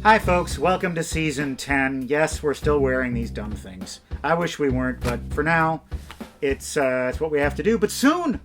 Hi folks, welcome to Season 10. Yes, we're still wearing these dumb things. I wish we weren't, but for now, it's what we have to do. But soon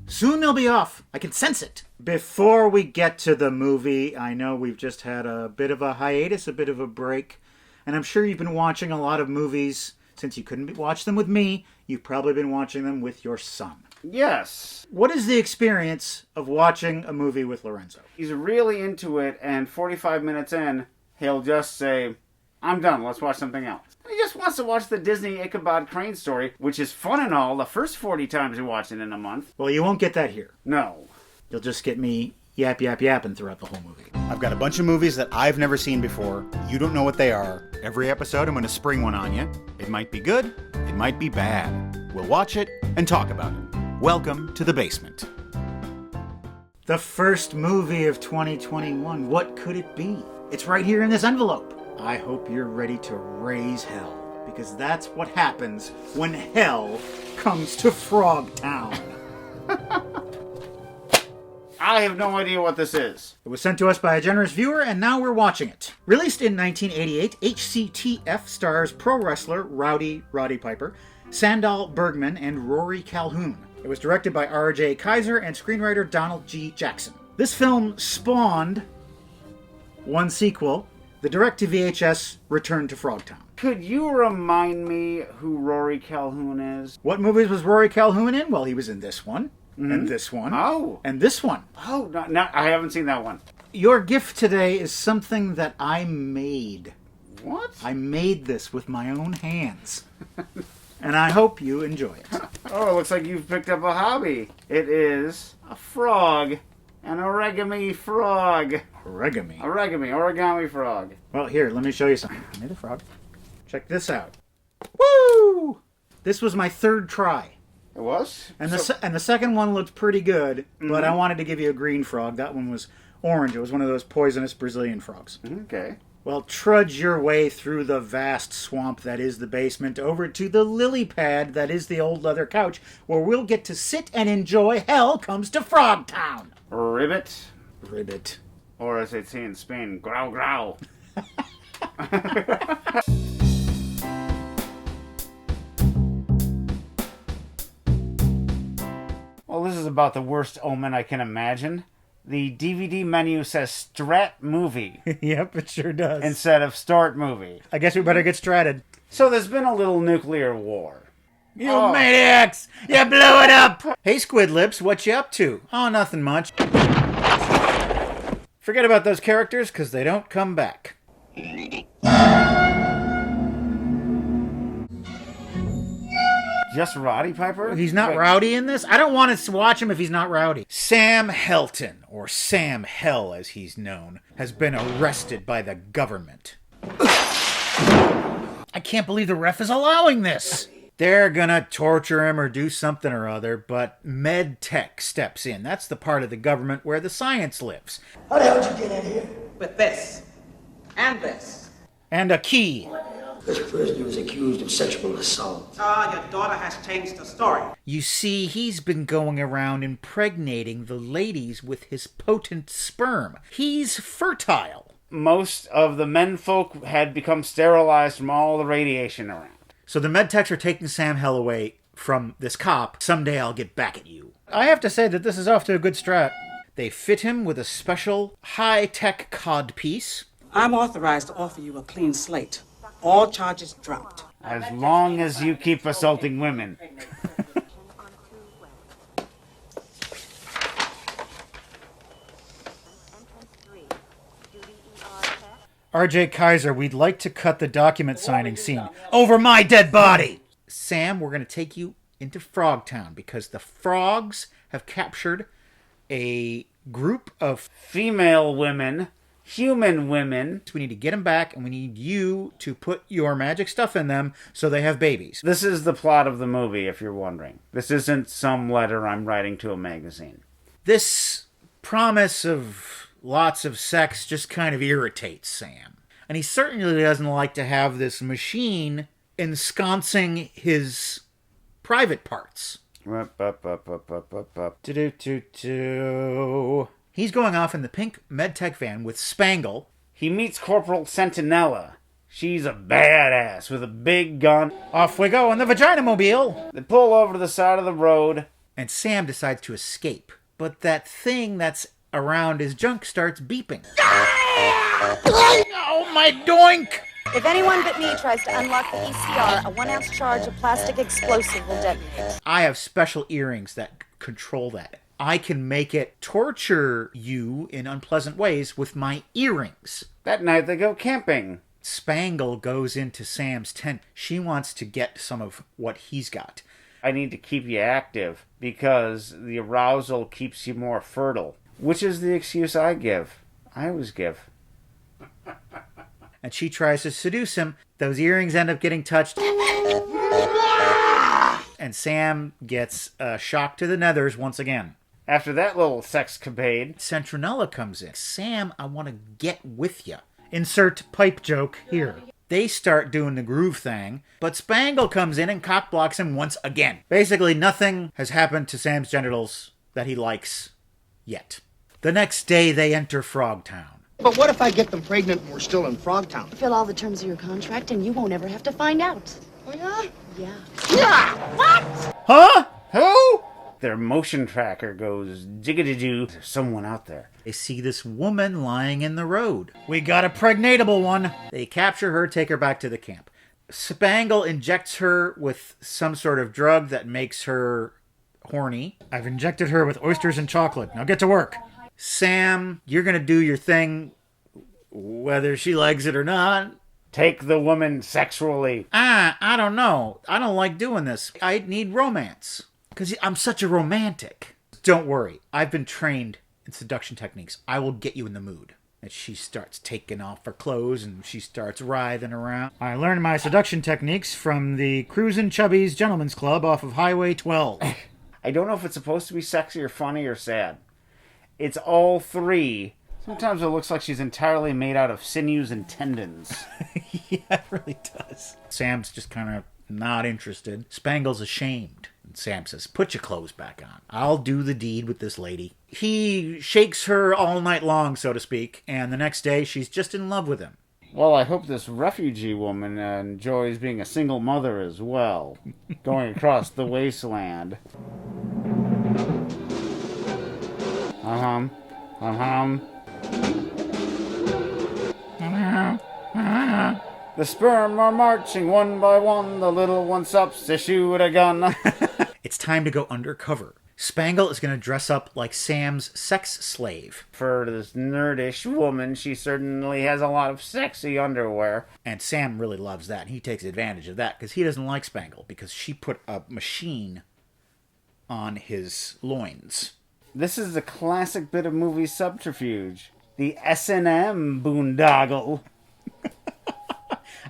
they'll be off. I can sense it. Before we get to the movie, I know we've just had a bit of a hiatus, a bit of a break, and I'm sure you've been watching a lot of movies. Since you couldn't watch them with me, you've probably been watching them with your son. Yes. What is the experience of watching a movie with Lorenzo? He's really into it, and 45 minutes in, he'll just say, I'm done, let's watch something else. He just wants to watch the Disney Ichabod Crane story, which is fun and all, the first 40 times you watch it in a month. Well, you won't get that here. No. You'll just get me yapping throughout the whole movie. I've got a bunch of movies that I've never seen before. You don't know what they are. Every episode, I'm going to spring one on you. It might be good, it might be bad. We'll watch it and talk about it. Welcome to the basement. The first movie of 2021. What could it be? It's right here in this envelope. I hope you're ready to raise hell, because that's what happens when hell comes to Frogtown. I have no idea what this is. It was sent to us by a generous viewer, and now we're watching it. Released in 1988, HCTF stars pro wrestler Roddy Piper, Sandal Bergman, and Rory Calhoun. It was directed by R.J. Kaiser and screenwriter Donald G. Jackson. This film spawned one sequel, the direct-to-VHS Return to Frogtown. Could you remind me who Rory Calhoun is? What movies was Rory Calhoun in? Well, he was in this one, and this one, and this one. Oh, no, I haven't seen that one. Your gift today is something that I made. What? I made this with my own hands. And I hope you enjoy it. Oh, it looks like you've picked up a hobby. It is a frog. An origami frog. Origami frog. Well, here, let me show you something. I made a frog. Check this out. Woo! This was my third try. It was? And the second one looked pretty good, but I wanted to give you a green frog. That one was orange. It was one of those poisonous Brazilian frogs. Okay. Well, trudge your way through the vast swamp that is the basement over to the lily pad that is the old leather couch, where we'll get to sit and enjoy Hell Comes to Frogtown. Ribbit. Or as they say in Spain, growl growl. Well, this is about the worst omen I can imagine. The DVD menu says Strat Movie. Yep, it sure does. Instead of Start Movie. I guess we better get started. So there's been a little nuclear war. You maniacs! You blew it up! Hey, Squid Lips, what you up to? Oh, nothing much. Forget about those characters, because they don't come back. Just Roddy Piper? He's not rowdy in this? I don't want to watch him if he's not rowdy. Sam Helton, or Sam Hell as he's known, has been arrested by the government. I can't believe the ref is allowing this. They're gonna torture him or do something or other, but MedTech steps in. That's the part of the government where the science lives. How the hell did you get in here? With this. And this. And a key. This prisoner was accused of sexual assault. Your daughter has changed the story. You see, he's been going around impregnating the ladies with his potent sperm. He's fertile. Most of the menfolk had become sterilized from all the radiation around. So the medtechs are taking Sam Hell away from this cop. Someday I'll get back at you. I have to say that this is off to a good start. They fit him with a special high-tech codpiece. I'm authorized to offer you a clean slate. All charges dropped. As long as you keep assaulting women. R.J. Kaiser, we'd like to cut the document signing scene over my dead body. Sam, we're going to take you into Frogtown because the frogs have captured a group of female women, human women. We need to get them back, and we need you to put your magic stuff in them so they have babies. This is the plot of the movie, if you're wondering. This isn't some letter I'm writing to a magazine. This promise of lots of sex just kind of irritates Sam. And he certainly doesn't like to have this machine ensconcing his private parts. He's going off in the pink medtech van with Spangle, He meets Corporal Sentinella. She's a badass with a big gun. Off we go on the Vagina Mobile. They pull over to the side of the road. And Sam decides to escape. But that thing that's around his junk starts beeping. Oh, my doink! If anyone but me tries to unlock the ECR, a 1-ounce charge of plastic explosive will detonate. I have special earrings that control that. I can make it torture you in unpleasant ways with my earrings. That night they go camping. Spangle goes into Sam's tent. She wants to get some of what he's got. I need to keep you active because the arousal keeps you more fertile. Which is the excuse I give. I always give. And she tries to seduce him. Those earrings end up getting touched. And Sam gets shocked to the nethers once again. After that little sexcapade, Centronella comes in. Sam, I want to get with you. Insert pipe joke here. They start doing the groove thing, but Spangle comes in and cockblocks him once again. Basically, nothing has happened to Sam's genitals that he likes yet. The next day, they enter Frogtown. But what if I get them pregnant and we're still in Frogtown? Fill all the terms of your contract and you won't ever have to find out. Oh, yeah? Yeah. Yeah! What? Huh? who? Their motion tracker goes jigga-doo. There's someone out there. They see this woman lying in the road. We got a pregnatable one. They capture her, take her back to the camp. Spangle injects her with some sort of drug that makes her horny. I've injected her with oysters and chocolate. Now get to work. Sam, you're going to do your thing, whether she likes it or not. Take the woman sexually. I don't know. I don't like doing this. I need romance. Because I'm such a romantic. Don't worry. I've been trained in seduction techniques. I will get you in the mood. And she starts taking off her clothes and she starts writhing around. I learned my seduction techniques from the Cruisin' Chubby's Gentlemen's Club off of Highway 12. I don't know if it's supposed to be sexy or funny or sad. It's all three. Sometimes it looks like she's entirely made out of sinews and tendons. Yeah, it really does. Sam's just kind of not interested. Spangle's ashamed. And Sam says, put your clothes back on. I'll do the deed with this lady. He shakes her all night long, so to speak, and the next day she's just in love with him. Well, I hope this refugee woman enjoys being a single mother as well, going across the wasteland. The sperm are marching one by one, the little one sups to shoot a gun. It's time to go undercover. Spangle is going to dress up like Sam's sex slave. For this nerdish woman, she certainly has a lot of sexy underwear. And Sam really loves that. And he takes advantage of that because he doesn't like Spangle because she put a machine on his loins. This is a classic bit of movie subterfuge. The S&M boondoggle.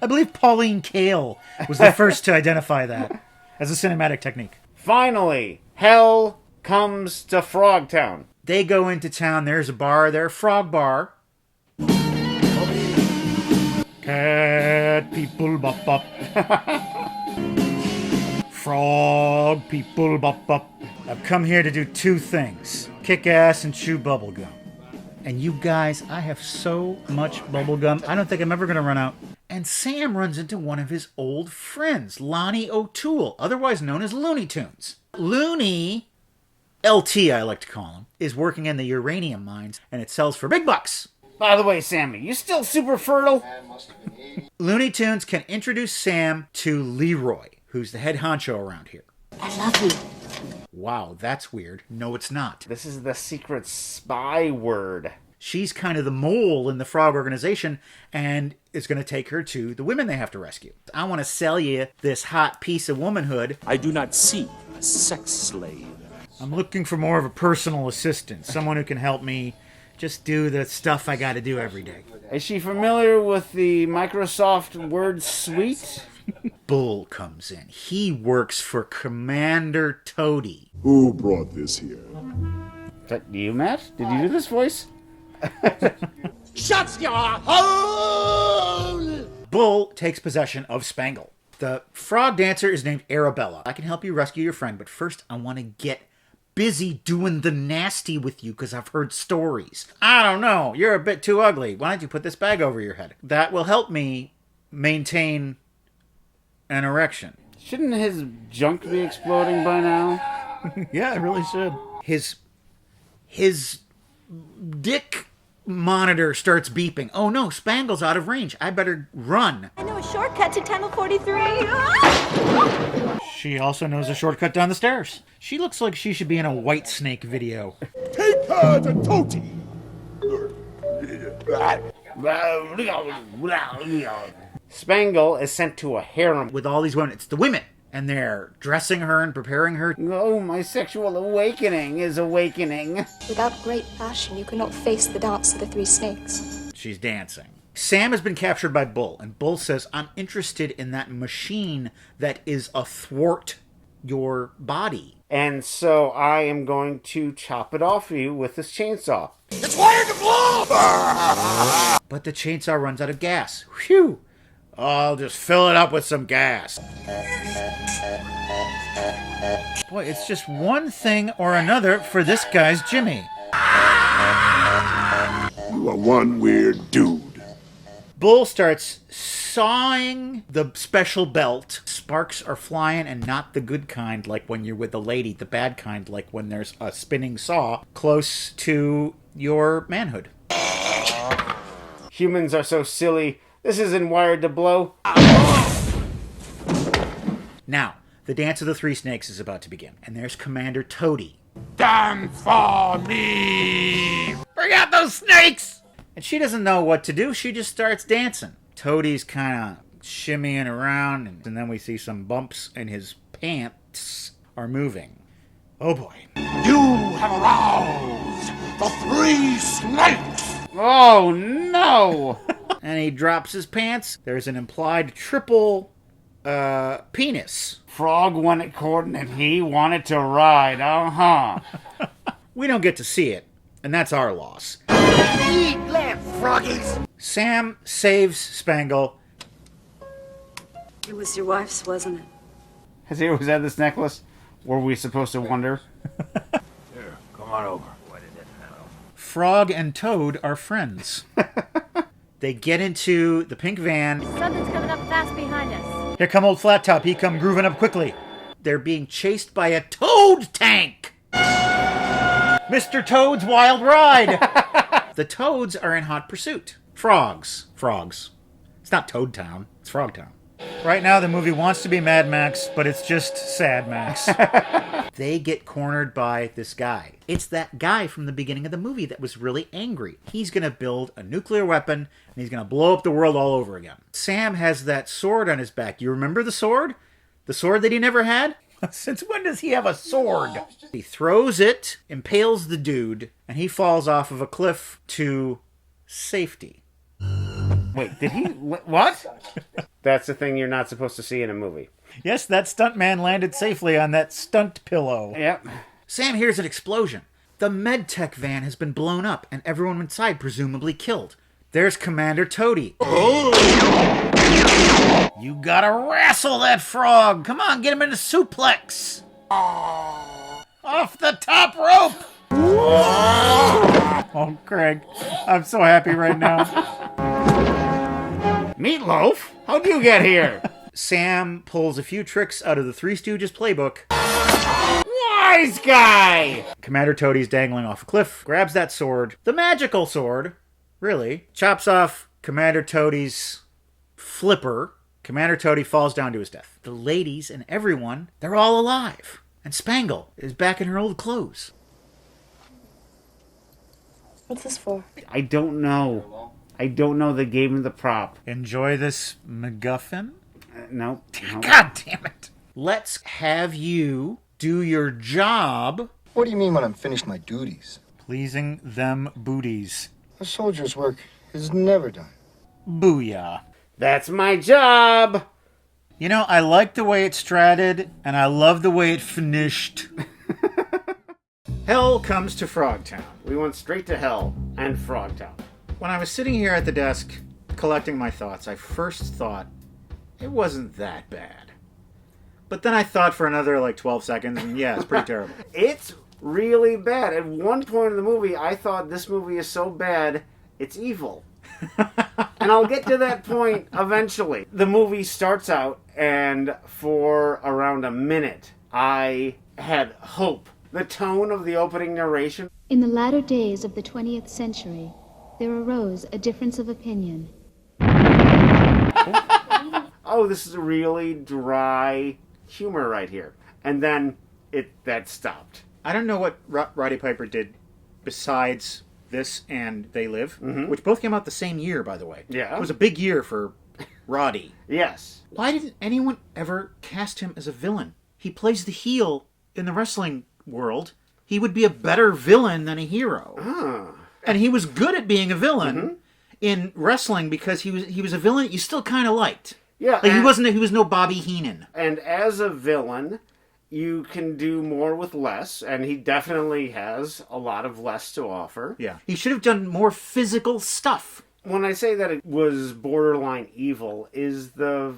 I believe Pauline Kael was the first to identify that as a cinematic technique. Finally, hell comes to Frogtown. They go into town. There's a bar there, Frog Bar. Cat people bop bop. Frog people bop bop. I've come here to do two things. Kick ass and chew bubblegum. And you guys, I have so much bubblegum, I don't think I'm ever going to run out. And Sam runs into one of his old friends, Lonnie O'Toole, otherwise known as Looney Tunes. Looney, LT I like to call him, is working in the uranium mines, and it sells for big bucks. By the way, Sammy, you still super fertile? Looney Tunes can introduce Sam to Leroy, who's the head honcho around here. I love you. Wow, that's weird. No, it's not. This is the secret spy word. She's kind of the mole in the frog organization and is going to take her to the women they have to rescue. I want to sell you this hot piece of womanhood. I do not seek a sex slave. I'm looking for more of a personal assistant, someone who can help me just do the stuff I got to do every day. Is she familiar with the Microsoft Word Suite? Bull comes in. He works for Commander Toady. Who brought this here? Is that you, Matt? Did you do this voice? Shut your hole! Bull takes possession of Spangle. The frog dancer is named Arabella. I can help you rescue your friend, but first I want to get busy doing the nasty with you because I've heard stories. I don't know. You're a bit too ugly. Why don't you put this bag over your head? That will help me maintain an erection. Shouldn't his junk be exploding by now? Yeah, it really should. His dick monitor starts beeping. Oh no, Spangle's out of range. I better run. I know a shortcut to Tunnel 43. She also knows a shortcut down the stairs. She looks like she should be in a White Snake video. Take her to Toti. Spangle is sent to a harem. With all these women, it's the women. And they're dressing her and preparing her. Oh, my sexual awakening is awakening. Without great passion, you cannot face the dance of the three snakes. She's dancing. Sam has been captured by Bull, and Bull says, I'm interested in that machine that is athwart your body. And so I am going to chop it off of you with this chainsaw. It's wired to blow! But the chainsaw runs out of gas. Whew! I'll just fill it up with some gas. Boy, it's just one thing or another for this guy's Jimmy. You are one weird dude. Bull starts sawing the special belt. Sparks are flying, and not the good kind like when you're with a lady. The bad kind like when there's a spinning saw close to your manhood. Humans are so silly. This isn't wired to blow. Now, the Dance of the Three Snakes is about to begin, and there's Commander Toady. Dance for me! Bring out those snakes! And she doesn't know what to do. She just starts dancing. Toadie's kind of shimmying around, and then we see some bumps, and his pants are moving. Oh boy. You have aroused the three snakes! Oh no! And he drops his pants. There's an implied triple penis. Frog wanted courting and he wanted to ride. Uh-huh. We don't get to see it, and that's our loss. Eat left, froggies! Sam saves Spangle. It was your wife's, wasn't it? Has he always had this necklace? Were we supposed to wonder? Here, come on over. Frog and Toad are friends. They get into the pink van. Something's coming up fast behind us. Here come old Flat Top. He come grooving up quickly. They're being chased by a Toad tank. Mr. Toad's Wild Ride. The Toads are in hot pursuit. Frogs. It's not Toad Town. It's Frogtown. Right now, the movie wants to be Mad Max, but it's just Sad Max. They get cornered by this guy. It's that guy from the beginning of the movie that was really angry. He's going to build a nuclear weapon, and he's going to blow up the world all over again. Sam has that sword on his back. You remember the sword? The sword that he never had? Since when does he have a sword? He throws it, impales the dude, and he falls off of a cliff to safety. Wait, did he... What? That's the thing you're not supposed to see in a movie. Yes, that stuntman landed safely on that stunt pillow. Yep. Sam hears an explosion. The medtech van has been blown up, and everyone inside presumably killed. There's Commander Toady. You gotta wrestle that frog. Come on, get him in a suplex. Off the top rope. Oh, Craig, I'm so happy right now. Meatloaf? How'd you get here? Sam pulls a few tricks out of the Three Stooges playbook. Wise guy! Commander Toady's dangling off a cliff, grabs that sword, the magical sword, really, chops off Commander Toady's flipper. Commander Toady falls down to his death. The ladies and everyone, they're all alive. And Spangle is back in her old clothes. What's this for? I don't know. They gave him the prop. Enjoy this MacGuffin? Nope. God damn it. Let's have you do your job What do you mean when I'm finished my duties? pleasing them booties. A soldier's work is never done. Booyah. That's my job! You know, I like the way it stratted, and I love the way it finished. Hell comes to Frogtown. We went straight to hell and Frogtown. When I was sitting here at the desk collecting my thoughts, I first thought it wasn't that bad. But then I thought for another 12 seconds, and yeah, it's pretty terrible. It's really bad. At one point in the movie, I thought this movie is so bad, it's evil. And I'll get to that point eventually. The movie starts out, and for around a minute, I had hope. The tone of the opening narration. In the latter days of the 20th century, there arose a difference of opinion. Oh, this is a really dry humor right here. And then that stopped. I don't know what Roddy Piper did besides this and They Live, which both came out the same year, by the way. Yeah. It was a big year for Roddy. Yes. Why didn't anyone ever cast him as a villain? He plays the heel in the wrestling world. He would be a better villain than a hero. Ah. And he was good at being a villain in wrestling because he was a villain that you still kind of liked. Yeah. Like he was no Bobby Heenan. And as a villain, you can do more with less, and he definitely has a lot of less to offer. Yeah. He should have done more physical stuff. When I say that it was borderline evil, is the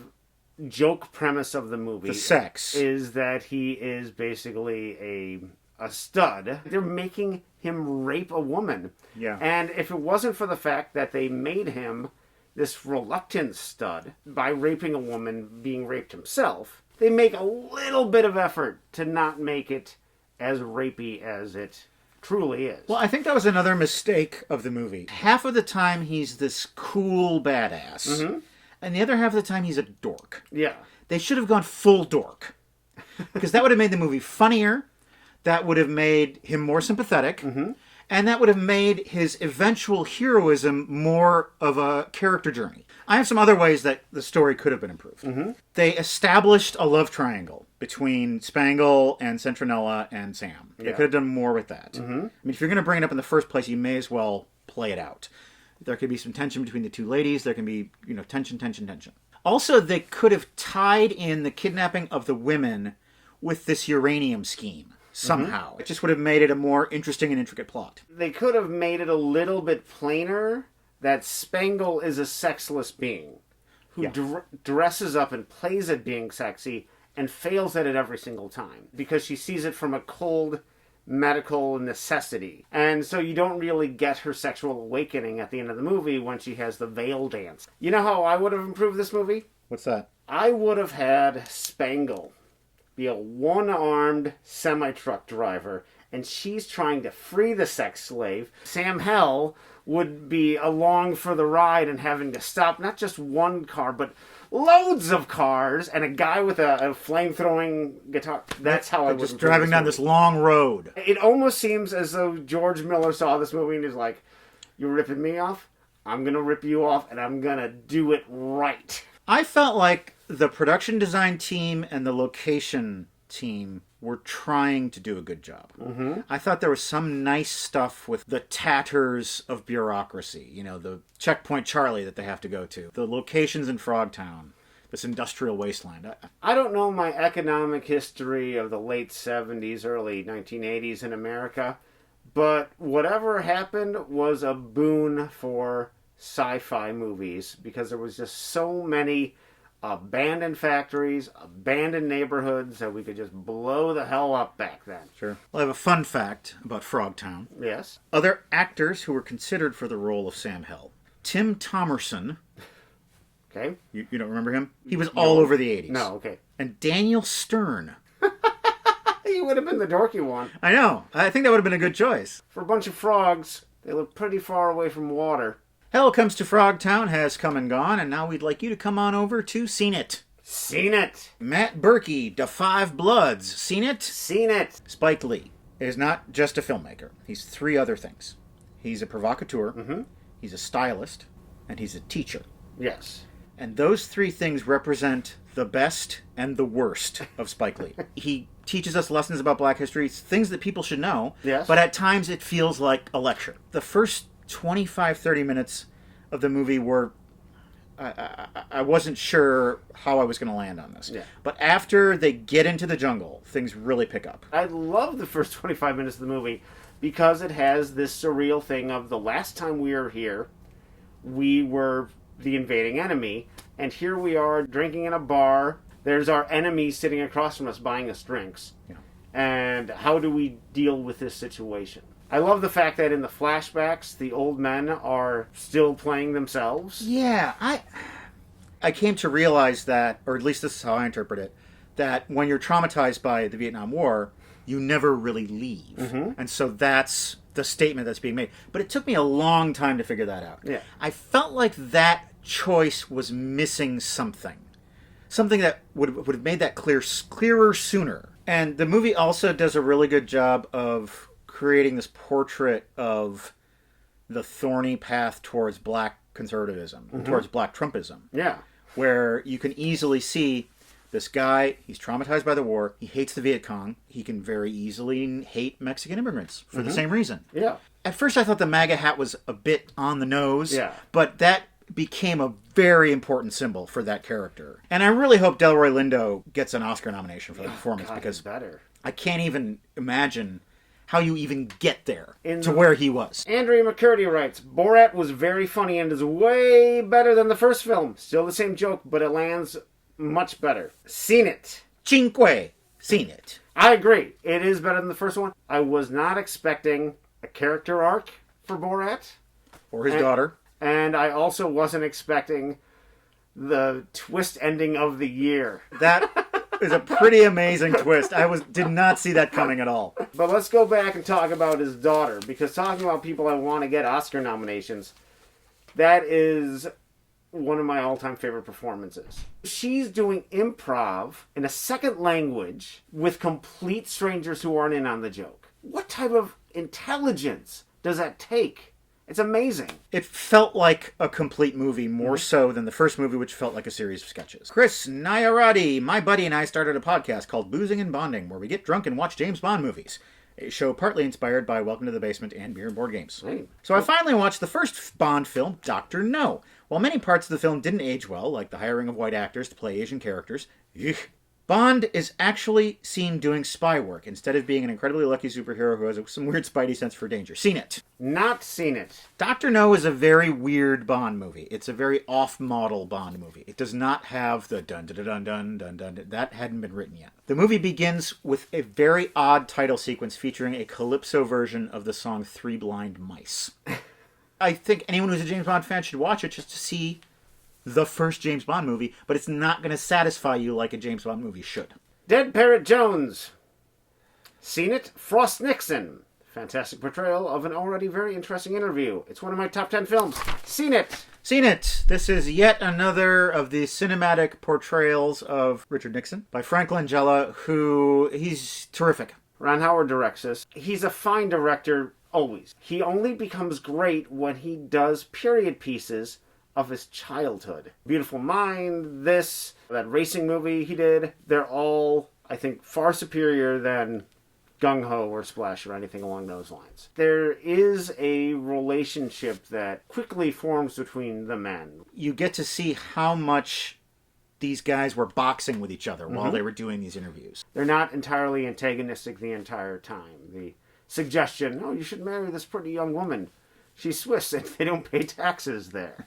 joke premise of the movie. The sex. Is that he is basically a stud. They're making him rape a woman. Yeah. And if it wasn't for the fact that they made him this reluctant stud by raping a woman being raped himself, they make a little bit of effort to not make it as rapey as it truly is. Well, I think that was another mistake of the movie. Half of the time he's this cool badass, and the other half of the time he's a dork. Yeah. They should have gone full dork, because that would have made the movie funnier, that would have made him more sympathetic, and that would have made his eventual heroism more of a character journey. I have some other ways that the story could have been improved. They established a love triangle between Spangle and Centronella and Sam. They could have done more with that. I mean, if you're going to bring it up in the first place, you may as well play it out. There could be some tension between the two ladies. There can be, tension. Also, they could have tied in the kidnapping of the women with this uranium scheme. Somehow. It just would have made it a more interesting and intricate plot. They could have made it a little bit plainer that Spangle is a sexless being who dresses up and plays at being sexy and fails at it every single time because she sees it from a cold medical necessity. And so you don't really get her sexual awakening at the end of the movie when she has the veil dance. You know how I would have improved this movie? What's that? I would have had Spangle be a one-armed semi-truck driver, and she's trying to free the sex slave. Sam Hell would be along for the ride and having to stop not just one car, but loads of cars, and a guy with a flame-throwing guitar. That's how I would just driving down this long road. It almost seems as though George Miller saw this movie and is like, "You're ripping me off? I'm going to rip you off, and I'm going to do it right." I felt like the production design team and the location team were trying to do a good job. I thought there was some nice stuff with the tatters of bureaucracy. The Checkpoint Charlie that they have to go to. The locations in Frogtown. This industrial wasteland. I don't know my economic history of the late 70s, early 1980s in America, but whatever happened was a boon for sci-fi movies because there was just so many abandoned factories, abandoned neighborhoods that we could just blow the hell up back then. Sure. Well, I have a fun fact about Frogtown. Yes. Other actors who were considered for the role of Sam Hell. Tim Thomerson. Okay. You don't remember him? He was all over the 80s. No, okay. And Daniel Stern. He would have been the dorky one. I know. I think that would have been a good choice. For a bunch of frogs, they live pretty far away from water. Hell Comes to Frogtown has come and gone, and now we'd like you to come on over to Seen It. Seen it. Matt Berkey, Da Five Bloods. Seen it? Seen it. Spike Lee is not just a filmmaker. He's three other things. He's a provocateur, he's a stylist, and he's a teacher. Yes. And those three things represent the best and the worst of Spike Lee. He teaches us lessons about Black history, things that people should know, but at times it feels like a lecture. The first 25-30 minutes of the movie were I wasn't sure how I was going to land on this. But after they get into the jungle, things really pick up. I love the first 25 minutes of the movie because it has this surreal thing of the last time we were here, we were the invading enemy, and here we are drinking in a bar. There's our enemy sitting across from us buying us drinks. And how do we deal with this situation? I love the fact that in the flashbacks, the old men are still playing themselves. Yeah, I came to realize that, or at least this is how I interpret it, that when you're traumatized by the Vietnam War, you never really leave. Mm-hmm. And so that's the statement that's being made. But it took me a long time to figure that out. Yeah. I felt like that choice was missing something. Something that would have made that clearer sooner. And the movie also does a really good job of creating this portrait of the thorny path towards black conservatism, towards black Trumpism. Yeah. Where you can easily see this guy, he's traumatized by the war, he hates the Viet Cong, he can very easily hate Mexican immigrants for the same reason. Yeah. At first I thought the MAGA hat was a bit on the nose, Yeah. but that became a very important symbol for that character. And I really hope Delroy Lindo gets an Oscar nomination for the performance, because better. I can't even imagine how you even get there to where he was. Andrea McCurdy writes, Borat was very funny and is way better than the first film. Still the same joke, but it lands much better. Seen it. Cinque. Seen it. I agree. It is better than the first one. I was not expecting a character arc for Borat. Or his daughter. And I also wasn't expecting the twist ending of the year. That is a pretty amazing twist. I did not see that coming at all. But let's go back and talk about his daughter, because talking about people I want to get Oscar nominations, that is one of my all-time favorite performances. She's doing improv in a second language with complete strangers who aren't in on the joke. What type of intelligence does that take? It's amazing. It felt like a complete movie, more so than the first movie, which felt like a series of sketches. Chris Nyaradi, my buddy and I started a podcast called Boozing and Bonding, where we get drunk and watch James Bond movies. A show partly inspired by Welcome to the Basement and Beer and Board Games. Right. So I finally watched the first Bond film, Dr. No. While many parts of the film didn't age well, like the hiring of white actors to play Asian characters, Bond is actually seen doing spy work instead of being an incredibly lucky superhero who has some weird spidey sense for danger. Seen it. Not seen it. Dr. No is a very weird Bond movie. It's a very off-model Bond movie. It does not have the dun-dun-dun-dun-dun-dun. That hadn't been written yet. The movie begins with a very odd title sequence featuring a calypso version of the song Three Blind Mice. I think anyone who's a James Bond fan should watch it just to see the first James Bond movie, but it's not going to satisfy you like a James Bond movie should. Dead Parrot Jones. Seen it? Frost Nixon. Fantastic portrayal of an already very interesting interview. It's one of my top 10 films. Seen it. Seen it. This is yet another of the cinematic portrayals of Richard Nixon by Frank Langella, who he's terrific. Ron Howard directs this. He's a fine director always. He only becomes great when he does period pieces of his childhood. Beautiful Mind, that racing movie he did, they're all, I think, far superior than Gung Ho or Splash or anything along those lines. There is a relationship that quickly forms between the men. You get to see how much these guys were boxing with each other while they were doing these interviews. They're not entirely antagonistic the entire time. The suggestion, you should marry this pretty young woman. She's Swiss and they don't pay taxes there.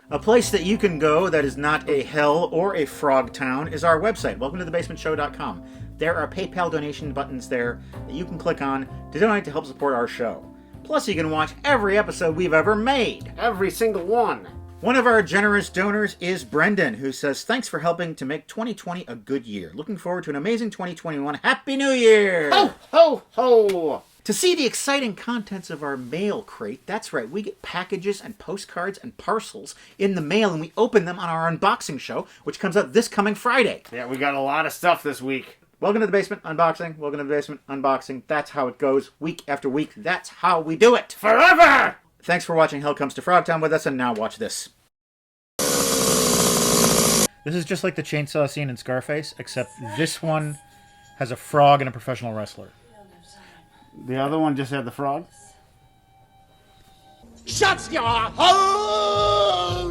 A place that you can go that is not a hell or a Frogtown is our website, welcometothebasementshow.com. There are PayPal donation buttons there that you can click on to donate to help support our show. Plus, you can watch every episode we've ever made. Every single one. One of our generous donors is Brendan, who says, thanks for helping to make 2020 a good year. Looking forward to an amazing 2021. Happy New Year! Ho, ho, ho! To see the exciting contents of our mail crate, that's right, we get packages and postcards and parcels in the mail, and we open them on our unboxing show, which comes out this coming Friday. Yeah, we got a lot of stuff this week. Welcome to the Basement Unboxing. Welcome to the Basement Unboxing. That's how it goes week after week. That's how we do it. Forever! Thanks for watching Hell Comes to Frogtown with us, and now watch this. This is just like the chainsaw scene in Scarface, except this one has a frog and a professional wrestler. The other one just had the frog? Shut your hole!